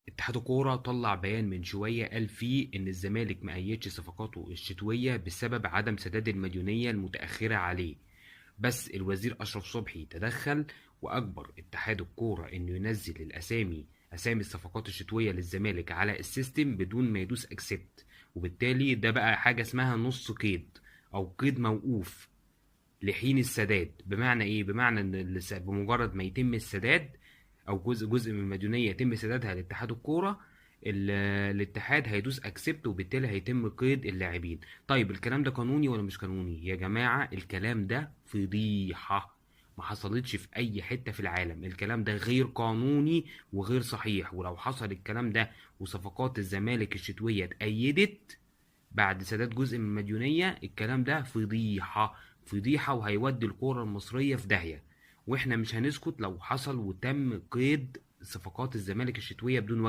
اتحاد الكورة طلع بيان من شوية قال فيه إن الزمالك مأيدش صفقاته الشتوية بسبب عدم سداد المديونية المتأخرة عليه. بس الوزير أشرف صبحي تدخل وأجبر اتحاد الكورة إنه ينزل أسامي الصفقات الشتوية للزمالك على السيستم بدون ما يدوس أكسبت. وبالتالي ده بقى حاجة اسمها نص قيد أو قيد موقوف لحين السداد. بمعنى ايه؟ بمعنى ان بمجرد ما يتم السداد او جزء من المديونيه يتم سدادها لاتحاد الكوره، الاتحاد هيدوس اكسبت وبالتالي هيتم قيد اللاعبين. طيب الكلام ده قانوني ولا مش قانوني يا جماعه؟ الكلام ده فضيحه، ما حصلتش في اي حته في العالم. الكلام ده غير قانوني وغير صحيح. ولو حصل الكلام ده وصفقات الزمالك الشتويه اتأيدت بعد سداد جزء من المديونية، الكلام ده فضيحة، فضيحة، وهيودي الكورة المصرية في داهية. واحنا مش هنسكت لو حصل وتم قيد صفقات الزمالك الشتوية بدون وجه